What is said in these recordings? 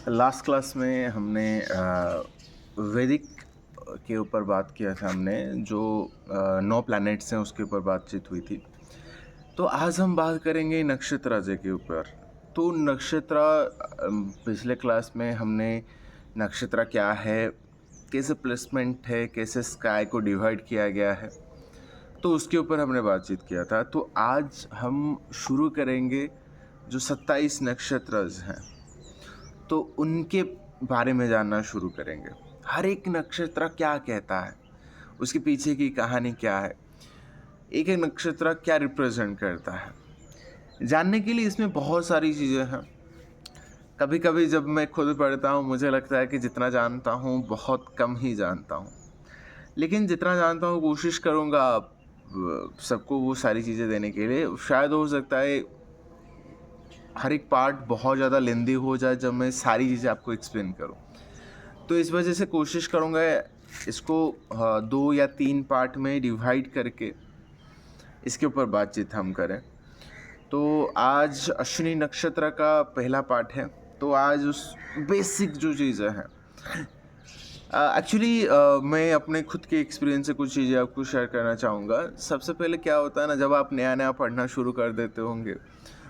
Last class में हमने वैदिक के ऊपर बात किया था हमने जो 9 प्लैनेट्स हैं उसके ऊपर बातचीत हुई थी। तो आज हम बात करेंगे नक्षत्राजे के ऊपर। तो पिछले क्लास में हमने नक्षत्र क्या है, कैसे प्लेसमेंट है, कैसे स्काई को डिवाइड किया गया है, तो उसके ऊपर हमने बातचीत किया था। तो आज हम शुरू करेंगे जो 27 नक्षत्रज हैं, तो उनके बारे में जानना शुरू करेंगे। हर एक नक्षत्र क्या कहता है, उसके पीछे की कहानी क्या है, एक एक नक्षत्र क्या रिप्रेजेंट करता है, जानने के लिए इसमें बहुत सारी चीज़ें हैं। कभी कभी जब मैं खुद पढ़ता हूँ मुझे लगता है कि जितना जानता हूँ बहुत कम ही जानता हूँ, लेकिन जितना जानता हूँ कोशिश करूँगा सबको वो सारी चीज़ें देने के लिए। शायद हो सकता है हर एक पार्ट बहुत ज़्यादा लेंदी हो जाए जब मैं सारी चीज़ें आपको एक्सप्लेन करूँ, तो इस वजह से कोशिश करूँगा इसको 2 या 3 पार्ट में डिवाइड करके इसके ऊपर बातचीत हम करें। तो आज अश्विनी नक्षत्र का पहला पार्ट है। तो आज उस बेसिक जो चीज़ें हैं एक्चुअली मैं अपने खुद के एक्सपीरियंस से कुछ चीज़ें आपको शेयर करना चाहूँगा। सबसे पहले क्या होता है ना, जब आप नया नया पढ़ना शुरू कर देते होंगे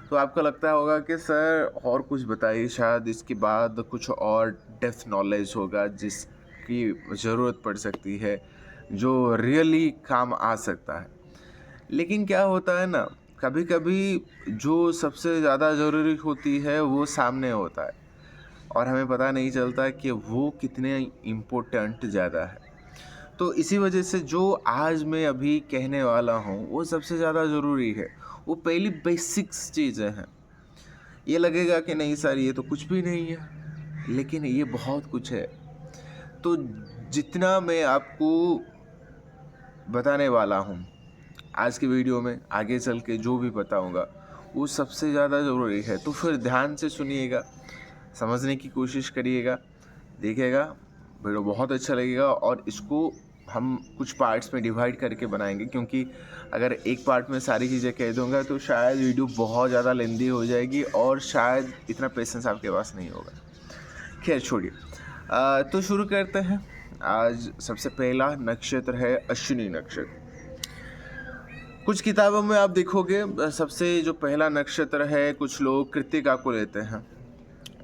तो आपको लगता होगा कि सर और कुछ बताइए, शायद इसके बाद कुछ और डेप्थ नॉलेज होगा जिसकी ज़रूरत पड़ सकती है, जो रियली काम आ सकता है। लेकिन क्या होता है ना, कभी कभी जो सबसे ज़्यादा ज़रूरी होती है वो सामने होता है और हमें पता नहीं चलता कि वो कितने इम्पोर्टेंट ज़्यादा है। तो इसी वजह से जो आज मैं अभी कहने वाला हूँ वो सबसे ज़्यादा ज़रूरी है। वो पहली बेसिक्स चीज़ें हैं। ये लगेगा कि नहीं सर ये तो कुछ भी नहीं है, लेकिन ये बहुत कुछ है। तो जितना मैं आपको बताने वाला हूँ आज की वीडियो में, आगे चल के जो भी बताऊँगा वो सबसे ज़्यादा ज़रूरी है। तो फिर ध्यान से सुनिएगा, समझने की कोशिश करिएगा, देखिएगा, वीडियो बहुत अच्छा लगेगा। और इसको हम कुछ पार्ट्स में डिवाइड करके बनाएंगे, क्योंकि अगर एक पार्ट में सारी चीज़ें कह दूंगा तो शायद वीडियो बहुत ज़्यादा लेंदी हो जाएगी और शायद इतना पेशेंस आपके पास नहीं होगा। खैर छोड़िए, तो शुरू करते हैं। आज सबसे पहला नक्षत्र है अश्विनी नक्षत्र। कुछ किताबों में आप देखोगे सबसे जो पहला नक्षत्र है कुछ लोग कृत्तिका को लेते हैं,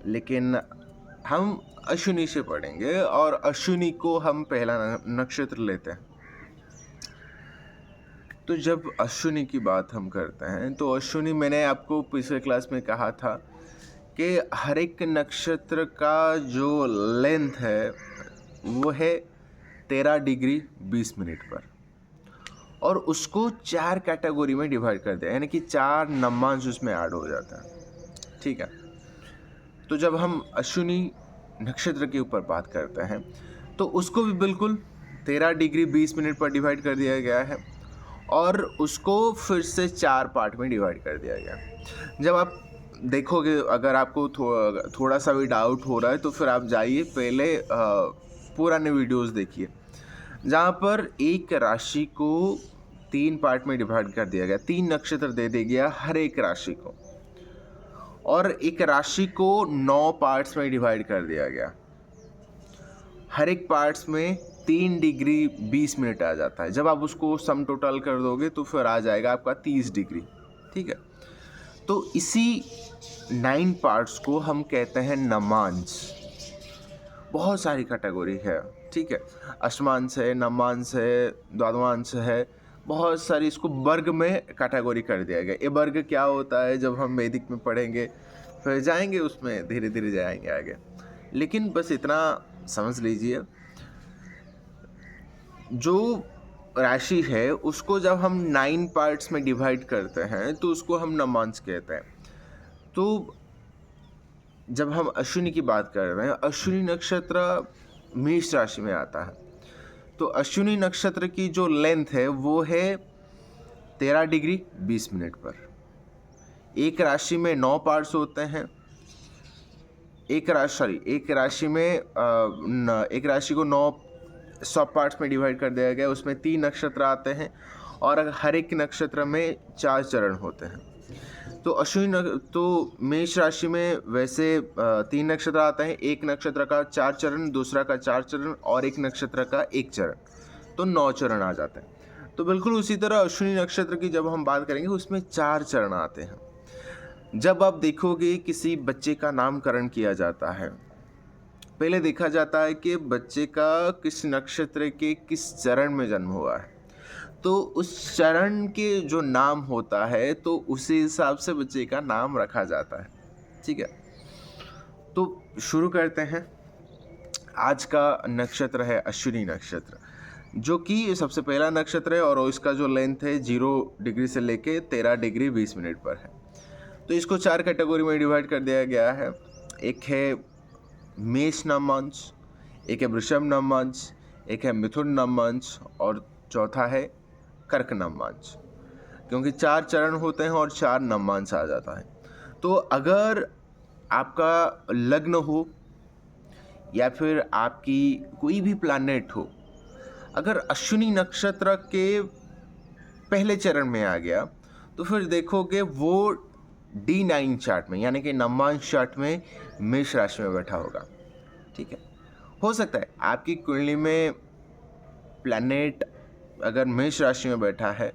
लेकिन हम अश्विनी से पढ़ेंगे और अश्विनी को हम पहला नक्षत्र लेते हैं। तो जब अश्विनी की बात हम करते हैं तो अश्विनी, मैंने आपको पिछले क्लास में कहा था कि हर एक नक्षत्र का जो लेंथ है वो है 13 डिग्री 20 मिनट पर, और उसको 4 कैटेगरी में डिवाइड कर दिया, यानी कि 4 नम्बांश उसमें ऐड हो जाता है। ठीक है, तो जब हम अश्विनी नक्षत्र के ऊपर बात करते हैं तो उसको भी बिल्कुल 13 डिग्री 20 मिनट पर डिवाइड कर दिया गया है और उसको फिर से 4 पार्ट में डिवाइड कर दिया गया। जब आप देखोगे, अगर आपको थोड़ा सा भी डाउट हो रहा है तो फिर आप जाइए पहले पुराने वीडियोस देखिए, जहाँ पर एक राशि को 3 पार्ट में डिवाइड कर दिया गया, 3 नक्षत्र दे दिया गया हर एक राशि को, और एक राशि को 9 पार्ट्स में डिवाइड कर दिया गया। हर एक पार्ट्स में 3 डिग्री 20 मिनट आ जाता है। जब आप उसको सम टोटल कर दोगे तो फिर आ जाएगा आपका 30 डिग्री। ठीक है, तो इसी 9 पार्ट्स को हम कहते हैं नमांश। बहुत सारी कैटेगरी है, ठीक है, अष्टमांश है, नमांश है, द्वादमांश है, बहुत सारी, इसको वर्ग में कैटेगरी कर दिया गया। ये वर्ग क्या होता है जब हम वैदिक में पढ़ेंगे, फिर जाएंगे उसमें, धीरे धीरे जाएंगे आगे, लेकिन बस इतना समझ लीजिए, जो राशि है उसको जब हम 9 पार्ट्स में डिवाइड करते हैं तो उसको हम नमांश कहते हैं। तो जब हम अश्विनी की बात कर रहे हैं, अश्विनी नक्षत्र मेष राशि में आता है। तो अश्विनी नक्षत्र की जो लेंथ है वो है 13 डिग्री 20 मिनट पर। एक राशि में 9 पार्ट्स होते हैं। एक राशि को 9 सब पार्ट्स में डिवाइड कर दिया गया, उसमें 3 नक्षत्र आते हैं और हर एक नक्षत्र में 4 चरण होते हैं। तो तो मेष राशि में वैसे 3 नक्षत्र आते हैं, एक नक्षत्र का 4 चरण, दूसरा का 4 चरण और एक नक्षत्र का 1 चरण, तो 9 चरण आ जाते हैं। तो बिल्कुल उसी तरह अश्विनी नक्षत्र की जब हम बात करेंगे उसमें 4 चरण आते हैं। जब आप देखोगे किसी बच्चे का नामकरण किया जाता है, पहले देखा जाता है कि बच्चे का किस नक्षत्र के किस चरण में जन्म हुआ है। तो उस चरण के जो नाम होता है तो उसी हिसाब से बच्चे का नाम रखा जाता है। ठीक है, तो शुरू करते हैं। आज का नक्षत्र है अश्विनी नक्षत्र, जो कि सबसे पहला नक्षत्र है और इसका जो लेंथ है 0 डिग्री से लेके 13 डिग्री 20 मिनट पर है। तो इसको 4 कैटेगरी में डिवाइड कर दिया गया है। एक है मेष नवमांश, एक है वृषभ नवमांश, एक है मिथुन नवमांश और चौथा है कर्क नवमांश, क्योंकि 4 चरण होते हैं और 4 नवमांश आ जाता है। तो अगर आपका लग्न हो या फिर आपकी कोई भी प्लैनेट हो, अगर अश्विनी नक्षत्र के पहले चरण में आ गया तो फिर देखोगे वो D9 चार्ट में यानी कि नवमांश चार्ट में मेष राशि में बैठा होगा। ठीक है, हो सकता है आपकी कुंडली में प्लैनेट अगर मेष राशि में बैठा है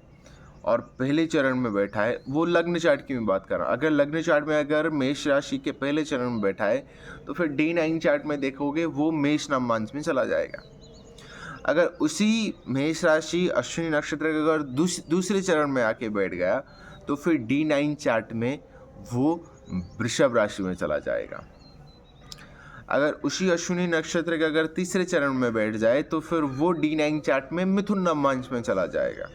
और पहले चरण में बैठा है, वो लग्न चार्ट की मैं बात कर रहा हूँ। अगर लग्न चार्ट में अगर मेष राशि के पहले चरण में बैठा है तो फिर D9 चार्ट में देखोगे वो मेष नवमांश में चला जाएगा। अगर उसी मेष राशि अश्विनी नक्षत्र के अगर दूसरे चरण में आके बैठ गया तो फिर D9 चार्ट में वो वृषभ राशि में चला जाएगा। अगर उसी अश्विनी नक्षत्र के अगर तीसरे चरण में बैठ जाए तो फिर वो D9 चार्ट में मिथुन नवमांश में चला जाएगा।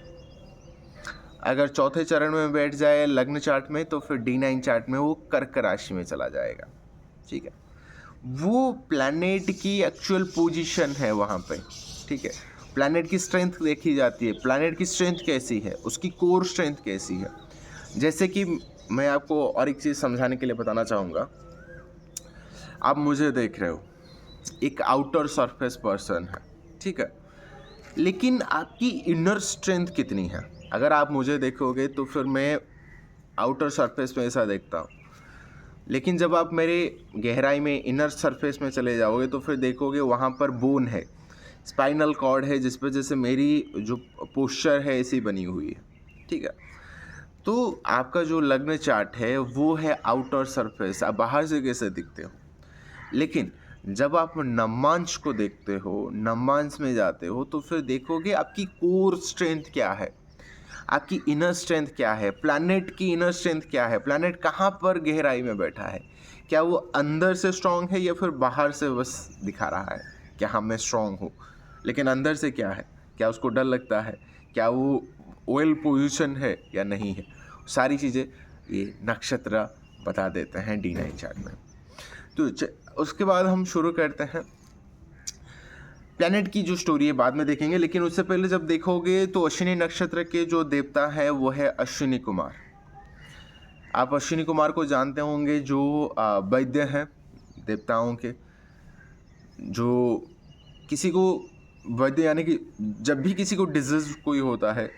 अगर चौथे चरण में बैठ जाए लग्न चार्ट में तो फिर D9 चार्ट में वो कर्क राशि में चला जाएगा। ठीक है, वो प्लैनेट की एक्चुअल पोजीशन है वहाँ पे। ठीक है, प्लैनेट की स्ट्रेंथ देखी जाती है, प्लैनेट की स्ट्रेंथ कैसी है, उसकी कोर स्ट्रेंथ कैसी है। जैसे कि मैं आपको और एक चीज़ समझाने के लिए बताना चाहूँगा। आप मुझे देख रहे हो, एक आउटर सरफेस पर्सन है, ठीक है, लेकिन आपकी इनर स्ट्रेंथ कितनी है? अगर आप मुझे देखोगे तो फिर मैं आउटर सरफेस में ऐसा देखता हूँ, लेकिन जब आप मेरे गहराई में इनर सरफेस में चले जाओगे तो फिर देखोगे वहाँ पर बोन है, स्पाइनल कॉर्ड है, जिस पर जैसे मेरी जो पोस्चर है ऐसी बनी हुई है। ठीक है, तो आपका जो लग्न चार्ट है वो है आउटर सरफेस, आप बाहर से कैसे दिखते हो। लेकिन जब आप नवमांश को देखते हो, नवमांश में जाते हो तो फिर देखोगे आपकी कोर स्ट्रेंथ क्या है, आपकी इनर स्ट्रेंथ क्या है, प्लैनेट की इनर स्ट्रेंथ क्या है, प्लैनेट कहाँ पर गहराई में बैठा है, क्या वो अंदर से स्ट्रांग है या फिर बाहर से बस दिखा रहा है कि हाँ मैं स्ट्रांग हूँ, लेकिन अंदर से क्या है, क्या उसको डर लगता है, क्या वो वेल पोजीशन है या नहीं है। सारी चीज़ें ये नक्षत्र बता देते हैं D9 चार्ट में। तो उसके बाद हम शुरू करते हैं। प्लैनेट की जो स्टोरी है बाद में देखेंगे, लेकिन उससे पहले जब देखोगे तो अश्विनी नक्षत्र के जो देवता है वो है अश्विनी कुमार। आप अश्विनी कुमार को जानते होंगे, जो वैद्य हैं देवताओं के, जो किसी को वैद्य यानी कि जब भी किसी को डिजीज कोई होता है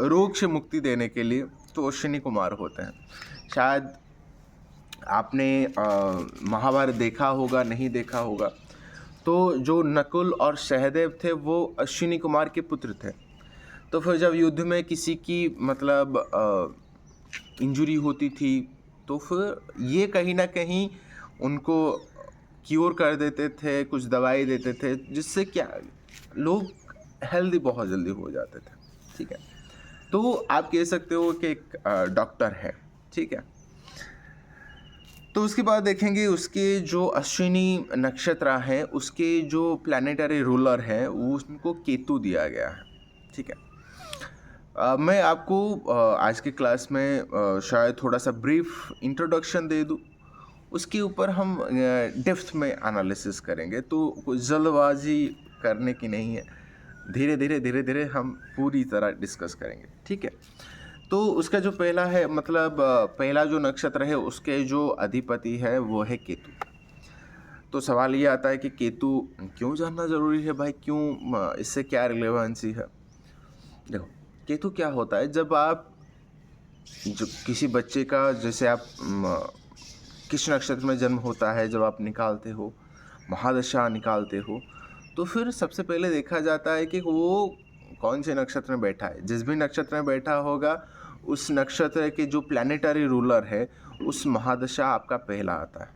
रोग से मुक्ति देने के लिए तो अश्विनी कुमार होते हैं। शायद आपने महाभारत देखा होगा, नहीं देखा होगा, तो जो नकुल और सहदेव थे वो अश्विनी कुमार के पुत्र थे। तो फिर जब युद्ध में किसी की मतलब इंजरी होती थी तो फिर ये कहीं ना कहीं उनको क्योर कर देते थे, कुछ दवाई देते थे, जिससे क्या लोग हेल्दी बहुत जल्दी हो जाते थे। ठीक है, तो आप कह सकते हो कि एक डॉक्टर है। ठीक है, तो उसके बाद देखेंगे उसके जो अश्विनी नक्षत्र है उसके जो प्लैनेटरी रूलर है वो उनको केतु दिया गया है। ठीक है, मैं आपको आज के क्लास में शायद थोड़ा सा ब्रीफ इंट्रोडक्शन दे दूँ, उसके ऊपर हम डेप्थ में एनालिसिस करेंगे। तो कुछ जल्दबाजी करने की नहीं है, धीरे धीरे हम पूरी तरह डिस्कस करेंगे। ठीक है, तो उसका जो पहला है मतलब पहला जो नक्षत्र है उसके जो अधिपति है वो है केतु। तो सवाल ये आता है कि केतु क्यों जानना ज़रूरी है भाई, क्यों, इससे क्या रिलेवेंसी है। देखो केतु क्या होता है, जब आप जो किसी बच्चे का जैसे आप किस नक्षत्र में जन्म होता है, जब आप निकालते हो, महादशा निकालते हो, तो फिर सबसे पहले देखा जाता है कि वो कौन से नक्षत्र में बैठा है। जिस भी नक्षत्र में बैठा होगा, उस नक्षत्र के जो प्लैनेटरी रूलर है, उस महादशा आपका पहला आता है।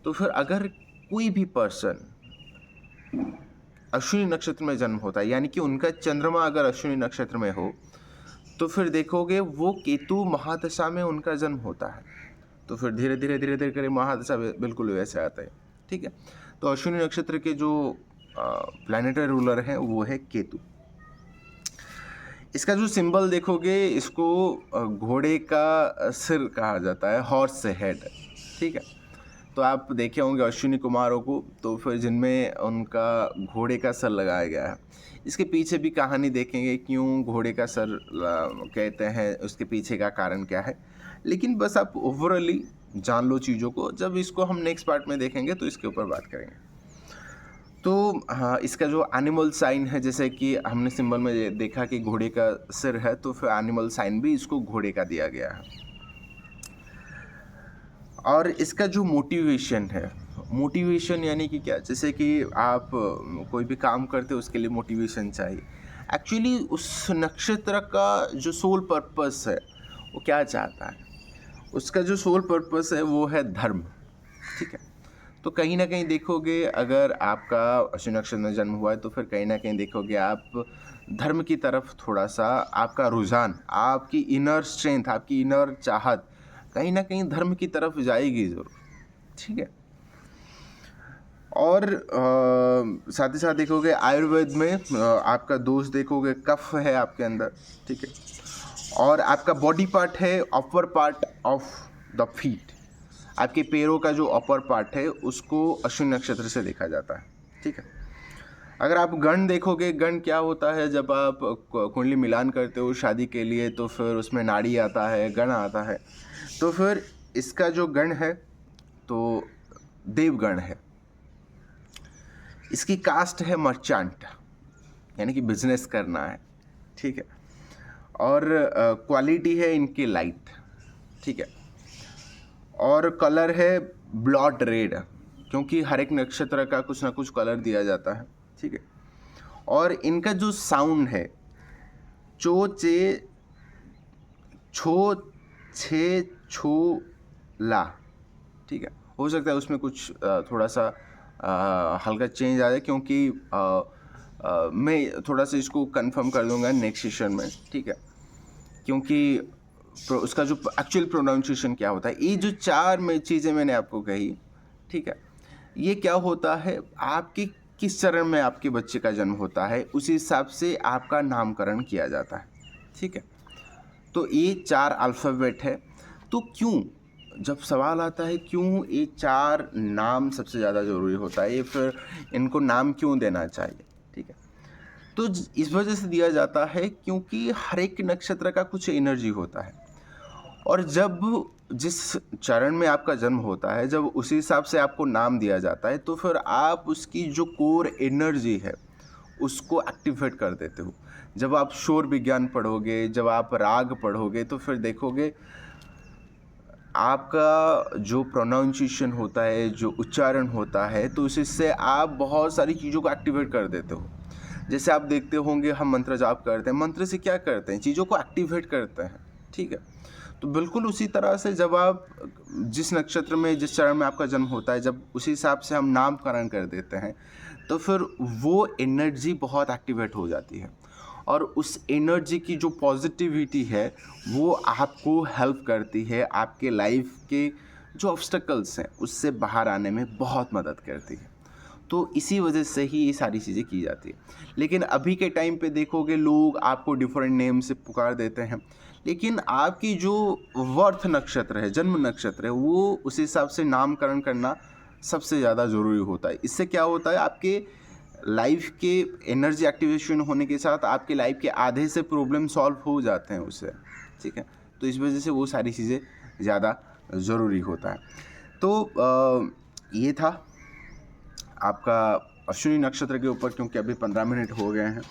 तो फिर अगर कोई भी पर्सन अश्विनी नक्षत्र में जन्म होता है, यानी कि उनका चंद्रमा अगर अश्विनी नक्षत्र में हो, तो फिर देखोगे वो केतु महादशा में उनका जन्म होता है। तो फिर धीरे धीरे कर महादशा बिल्कुल वैसे आता है। ठीक है, तो अश्विनी नक्षत्र के जो प्लैनेटरी रूलर है वो है केतु। इसका जो सिंबल देखोगे, इसको घोड़े का सिर कहा जाता है, हॉर्स हेड। ठीक है, तो आप देखे होंगे अश्विनी कुमारों को, तो फिर जिनमें उनका घोड़े का सर लगाया गया है। इसके पीछे भी कहानी देखेंगे, क्यों घोड़े का सर कहते हैं, उसके पीछे का कारण क्या है। लेकिन बस आप ओवरऑली जान लो चीज़ों को, जब इसको हम नेक्स्ट पार्ट में देखेंगे तो इसके ऊपर बात करेंगे। तो हाँ, इसका जो एनिमल साइन है, जैसे कि हमने सिंबल में देखा कि घोड़े का सिर है, तो फिर एनिमल साइन भी इसको घोड़े का दिया गया है। और इसका जो मोटिवेशन है, मोटिवेशन यानी कि क्या, जैसे कि आप कोई भी काम करते हो उसके लिए मोटिवेशन चाहिए। एक्चुअली उस नक्षत्र का जो सोल पर्पस है वो क्या चाहता है, उसका जो सोल पर्पस है वो है धर्म। ठीक है, तो कहीं ना कहीं देखोगे, अगर आपका अश्विनी नक्षत्र में जन्म हुआ है तो फिर कहीं ना कहीं देखोगे आप धर्म की तरफ थोड़ा सा आपका रुझान, आपकी इनर स्ट्रेंथ, आपकी इनर चाहत कहीं ना कहीं धर्म की तरफ जाएगी ज़रूर। ठीक है, और साथ ही साथ देखोगे आयुर्वेद में आपका दोष देखोगे, कफ है आपके अंदर। ठीक है, और आपका बॉडी पार्ट है upper part of the feet, आपके पैरों का जो अपर पार्ट है उसको अश्विनी नक्षत्र से देखा जाता है। ठीक है, अगर आप गण देखोगे, गण क्या होता है, जब आप कुंडली मिलान करते हो शादी के लिए, तो फिर उसमें नाड़ी आता है, गण आता है। तो फिर इसका जो गण है तो देवगण है। इसकी कास्ट है मर्चेंट, यानी कि बिजनेस करना है। ठीक है, और क्वालिटी है इनकी लाइट। ठीक है, और कलर है ब्लड रेड, क्योंकि हर एक नक्षत्र का कुछ ना कुछ कलर दिया जाता है। ठीक है, और इनका जो साउंड है चो चे छो छे छो ला। ठीक है, हो सकता है उसमें कुछ थोड़ा सा हल्का चेंज आ जाए, क्योंकि मैं थोड़ा सा इसको कंफर्म कर दूंगा नेक्स्ट सेशन में। ठीक है, क्योंकि उसका जो एक्चुअल प्रोनाउंसिएशन क्या होता है, ये जो चार चीज़ें मैंने आपको कही, ठीक है, ये क्या होता है, आपके किस चरण में आपके बच्चे का जन्म होता है उसी हिसाब से आपका नामकरण किया जाता है। ठीक है, तो ये 4 अल्फ़ाबेट है। तो क्यों, जब सवाल आता है क्यों ये 4 नाम सबसे ज़्यादा ज़रूरी होता है, ये फिर इनको नाम क्यों देना चाहिए। ठीक है, तो इस वजह से दिया जाता है क्योंकि हर एक नक्षत्र का कुछ एनर्जी होता है, और जब जिस चरण में आपका जन्म होता है, जब उसी हिसाब से आपको नाम दिया जाता है, तो फिर आप उसकी जो कोर एनर्जी है उसको एक्टिवेट कर देते हो। जब आप शोर विज्ञान पढ़ोगे, जब आप राग पढ़ोगे, तो फिर देखोगे आपका जो प्रोनाउंसिएशन होता है, जो उच्चारण होता है, तो उससे आप बहुत सारी चीज़ों को एक्टिवेट कर देते हो। जैसे आप देखते होंगे हम मंत्र जाप करते हैं, मंत्र से क्या करते हैं, चीज़ों को एक्टिवेट करते हैं। ठीक है, तो बिल्कुल उसी तरह से जब आप जिस नक्षत्र में, जिस चरण में आपका जन्म होता है, जब उसी हिसाब से हम नामकरण कर देते हैं, तो फिर वो एनर्जी बहुत एक्टिवेट हो जाती है, और उस एनर्जी की जो पॉजिटिविटी है वो आपको हेल्प करती है, आपके लाइफ के जो ऑब्स्टेकल्स हैं उससे बाहर आने में बहुत मदद करती है। तो इसी वजह से ही ये सारी चीज़ें की जाती है। लेकिन अभी के टाइम पे देखोगे लोग आपको डिफरेंट नेम से पुकार देते हैं, लेकिन आपकी जो वर्थ नक्षत्र है, जन्म नक्षत्र है, वो उस हिसाब से नामकरण करना सबसे ज़्यादा ज़रूरी होता है। इससे क्या होता है, आपके लाइफ के एनर्जी एक्टिवेशन होने के साथ आपके लाइफ के आधे से प्रॉब्लम सॉल्व हो जाते हैं उससे। ठीक है, तो इस वजह से वो सारी चीज़ें ज़्यादा ज़रूरी होता है। तो ये था आपका अश्विनी नक्षत्र के ऊपर, क्योंकि अभी 15 मिनट हो गए हैं।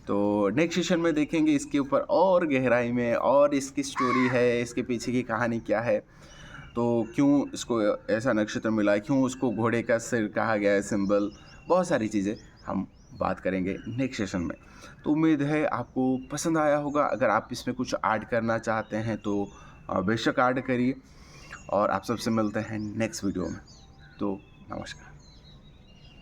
तो नेक्स्ट सेशन में देखेंगे इसके ऊपर और गहराई में, और इसकी स्टोरी है, इसके पीछे की कहानी क्या है, तो क्यों इसको ऐसा नक्षत्र मिला है, क्यों उसको घोड़े का सिर कहा गया है सिंबल, बहुत सारी चीज़ें हम बात करेंगे नेक्स्ट सेशन में। तो उम्मीद है आपको पसंद आया होगा। अगर आप इसमें कुछ ऐड करना चाहते हैं तो बेशक ऐड करिए, और आप सबसे मिलते हैं नेक्स्ट वीडियो में। तो नमस्कार।